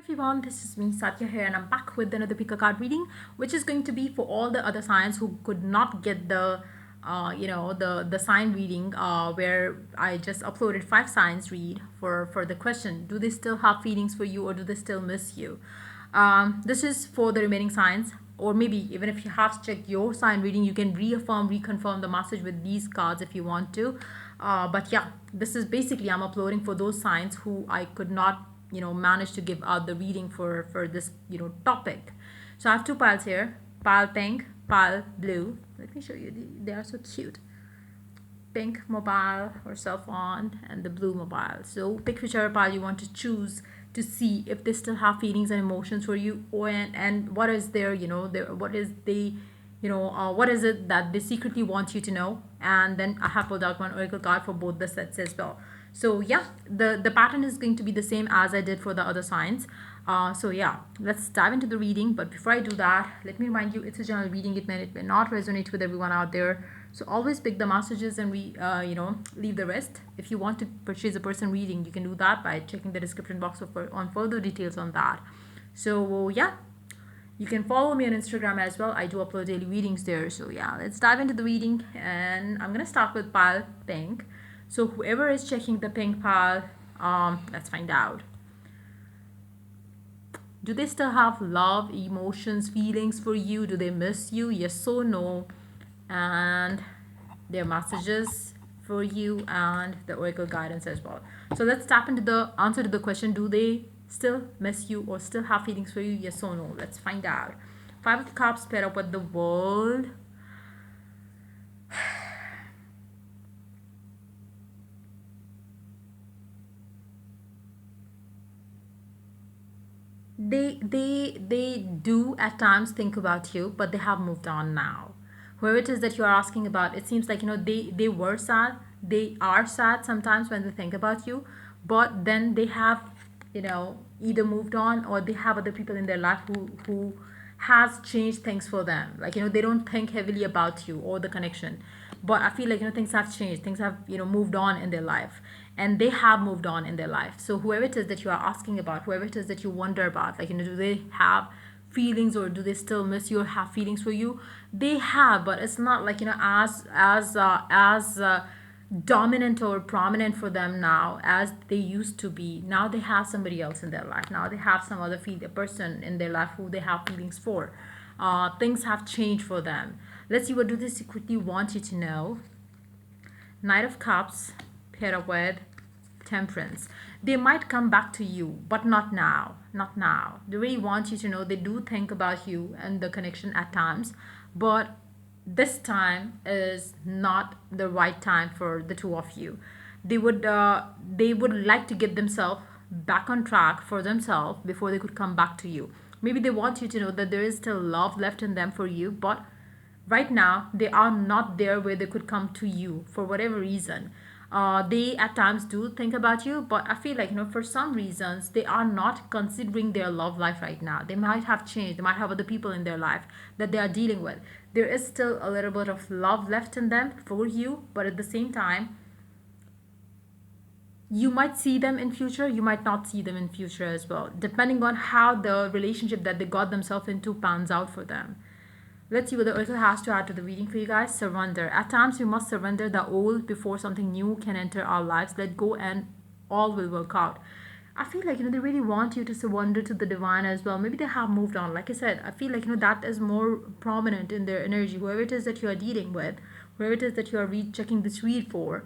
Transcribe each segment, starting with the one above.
Everyone, this is me Satya here, and I'm back with another pick a card reading, which is going to be for all the other signs who could not get the sign reading, where I just uploaded 5 signs read for the question: do they still have feelings for you, or do they still miss you? This is for the remaining signs, or maybe even if you have checked your sign reading, you can reconfirm the message with these cards if you want to. But yeah, this is basically I'm uploading for those signs who I could not manage to give out the reading for this topic. So I have 2 piles here: pile pink, pile blue. Let me show you. They are so cute. Pink mobile or cell phone, and the blue mobile. So pick whichever pile you want to choose to see if they still have feelings and emotions for you, or and what is their what is the what is it that they secretly want you to know. And then I have pulled out one oracle card for both the sets as well. So yeah, the pattern is going to be the same as I did for the other signs. So yeah, let's dive into the reading. But before I do that, let me remind you, it's a general reading. It may not resonate with everyone out there. So always pick the messages and leave the rest. If you want to purchase a person reading, you can do that by checking the description box on further details on that. So yeah, you can follow me on Instagram as well. I do upload daily readings there. So yeah, let's dive into the reading. And I'm gonna start with pile pink. So whoever is checking the pink pile, let's find out. Do they still have love, emotions, feelings for you? Do they miss you? Yes or no? And their messages for you, and the oracle guidance as well. So let's tap into the answer to the question: do they still miss you or still have feelings for you? Yes or no? Let's find out. 5 of Cups paired up with the World. They do at times think about you, but they have moved on now. Whoever it is that you are asking about, it seems like they were sad. They are sad sometimes when they think about you, but then they have either moved on, or they have other people in their life who has changed things for them. Like they don't think heavily about you or the connection, but I feel like things have changed, things have moved on in their life, and they have moved on in their life. So whoever it is that you are asking about, whoever it is that you wonder about, like do they have feelings, or do they still miss you or have feelings for you? They have, but it's not like as dominant or prominent for them now as they used to be. Now they have somebody else in their life. Now they have some other person in their life who they have feelings for. Things have changed for them. Let's see, what do they secretly want you to know? Knight of Cups paired up with Temperance. They might come back to you, but not now. Not now. They really want you to know they do think about you and the connection at times, but this time is not the right time for the two of you. They would like to get themselves back on track for themselves before they could come back to you. Maybe they want you to know that there is still love left in them for you, but right now they are not there where they could come to you for whatever reason. They at times do think about you, but I feel like for some reasons they are not considering their love life right now. They might have changed, they might have other people in their life that they are dealing with. There is still a little bit of love left in them for you, but at the same time, you might see them in future, you might not see them in future as well, depending on how the relationship that they got themselves into pans out for them. Let's see what the oracle has to add to the reading for you guys. Surrender. At times, we must surrender the old before something new can enter our lives. Let go, and all will work out. I feel like they really want you to surrender to the divine as well. Maybe they have moved on. Like I said, I feel like that is more prominent in their energy. Whoever it is that you are dealing with, whoever it is that you are checking this read for,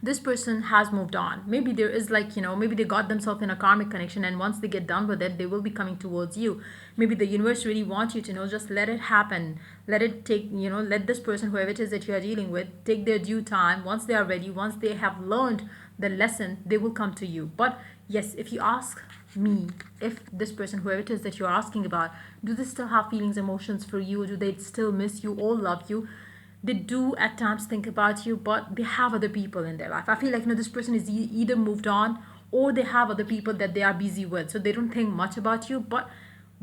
this person has moved on. Maybe there is maybe they got themselves in a karmic connection, and once they get done with it, they will be coming towards you. Maybe the universe really wants you to know, just let it happen. Let it take, let this person, whoever it is that you are dealing with, take their due time. Once they are ready, once they have learned the lesson, they will come to you. But yes, if you ask me, if this person, whoever it is that you're asking about, do they still have feelings, emotions for you? Do they still miss you or love you? They do at times think about you, but they have other people in their life. I feel like this person is either moved on, or they have other people that they are busy with, so they don't think much about you. But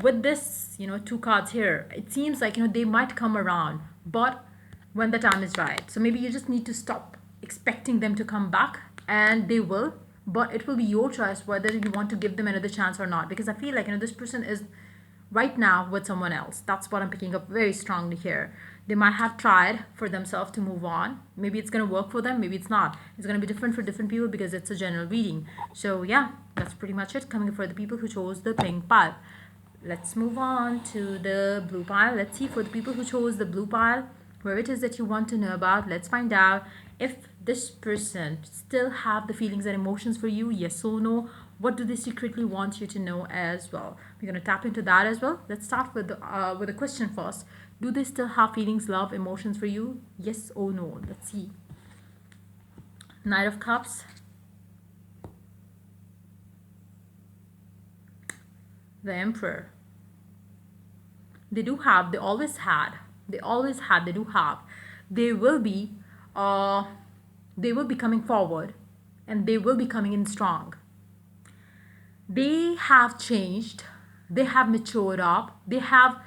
with this 2 cards here, it seems like they might come around, but when the time is right. So maybe you just need to stop expecting them to come back, and they will, but it will be your choice whether you want to give them another chance or not. Because I feel like, this person is right now with someone else. That's what I'm picking up very strongly here. They might have tried for themselves to move on. Maybe it's going to work for them, maybe it's not. It's going to be different for different people because it's a general reading. So yeah, that's pretty much it coming for the people who chose the pink pile. Let's move on to the blue pile. Let's see for the people who chose the blue pile, where it is that you want to know about. Let's find out if this person still have the feelings and emotions for you, yes or no. What do they secretly want you to know as well? We're going to tap into that as well. Let's start with the question first. Do they still have feelings, love, emotions for you, yes or no? Let's see. Knight of Cups, the Emperor. They do have, they always had, they do have, they will be, uh they will be coming forward, and they will be coming in strong. They have changed, they have matured up, they have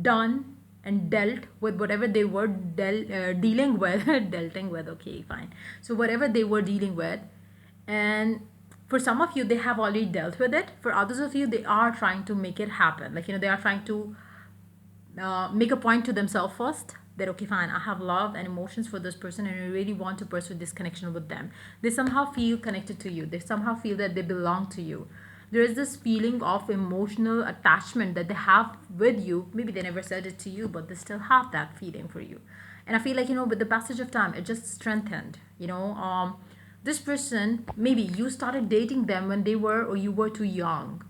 done and dealt with whatever they were dealing with. Dealing with, okay, fine. So whatever they were dealing with, and for some of you they have already dealt with it. For others of you, they are trying to make it happen. Like, they are trying to make a point to themselves first that, okay, fine, I have love and emotions for this person and I really want to pursue this connection with them. They somehow feel connected to you, they somehow feel that they belong to you. There is this feeling of emotional attachment that they have with you. Maybe they never said it to you, but they still have that feeling for you. And I feel like, with the passage of time, it just strengthened. This person, maybe you started dating them when they were, or you were too young.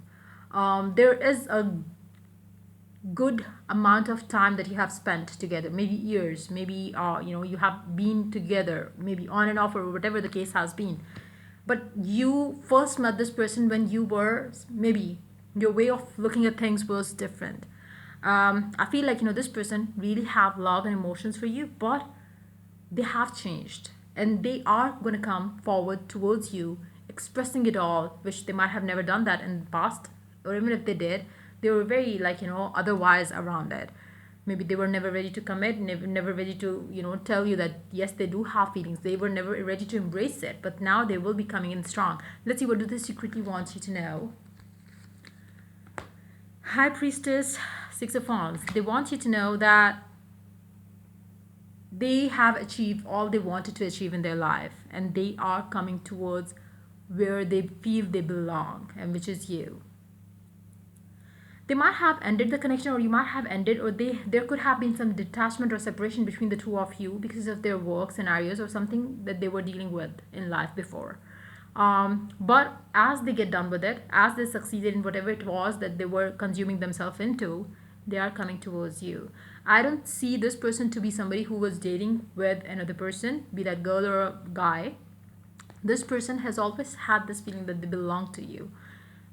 There is a good amount of time that you have spent together, maybe years, maybe you have been together, maybe on and off, or whatever the case has been. But you first met this person when you were, maybe your way of looking at things was different. I feel like, this person really have love and emotions for you, but they have changed, and they are going to come forward towards you, expressing it all, which they might have never done that in the past. Or even if they did, they were very, like, otherwise around it. Maybe they were never ready to commit, never ready to, tell you that yes, they do have feelings. They were never ready to embrace it, but now they will be coming in strong. Let's see, what do they secretly want you to know? High Priestess, Six of Wands. They want you to know that they have achieved all they wanted to achieve in their life, and they are coming towards where they feel they belong, and which is you. They might have ended the connection, or you might have ended, or there could have been some detachment or separation between the two of you because of their work scenarios or something that they were dealing with in life before. But as they get done with it, as they succeeded in whatever it was that they were consuming themselves into, they are coming towards you. I don't see this person to be somebody who was dating with another person, be that girl or a guy. This person has always had this feeling that they belong to you,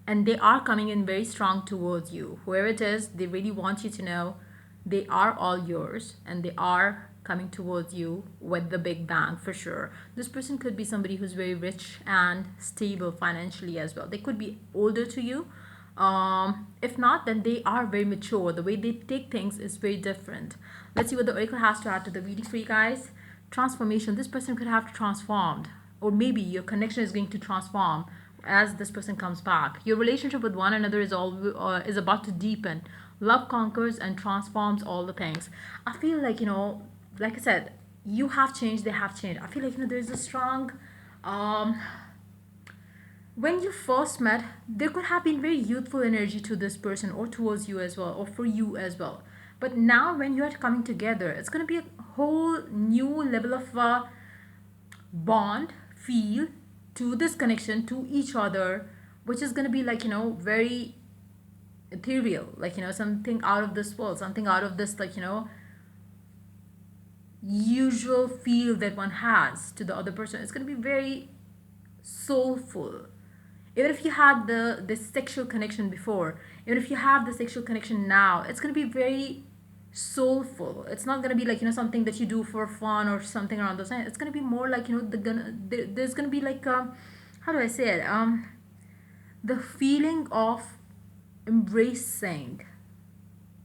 and they are coming in very strong towards you. Whoever it is, they really want you to know they are all yours, and they are coming towards you with the big bang for sure. This person could be somebody who's very rich and stable financially as well. They could be older to you. If not, then they are very mature. The way they take things is very different. Let's see what the oracle has to add to the reading for you guys. Transformation. This person could have transformed, or maybe your connection is going to transform as this person comes back. Your relationship with one another is about to deepen. Love conquers and transforms all the things. I feel like, like I said, you have changed, they have changed. I feel like, there's a strong when you first met, there could have been very youthful energy to this person, or towards you as well, or for you as well. But now when you are coming together, it's going to be a whole new level of bond, feel to this connection, to each other, which is going to be like, very ethereal, like, something out of this world, something out of this, like, usual feel that one has to the other person. It's going to be very soulful. Even if you had the sexual connection before, even if you have the sexual connection now, it's going to be very soulful. It's not going to be like, something that you do for fun or something around those lines. It's going to be more like, there's going to be like, how do I say it, the feeling of embracing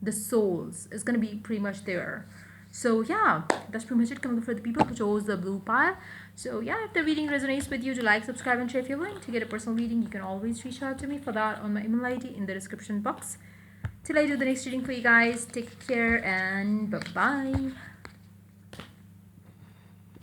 the souls is going to be pretty much there. So yeah, that's pretty much it coming for the people who chose the blue pile. So yeah, if the reading resonates with you, to like, subscribe, and share. If you're willing to get a personal reading, you can always reach out to me for that on my email ID in the description box. Till I do the next reading for you guys, take care and bye bye.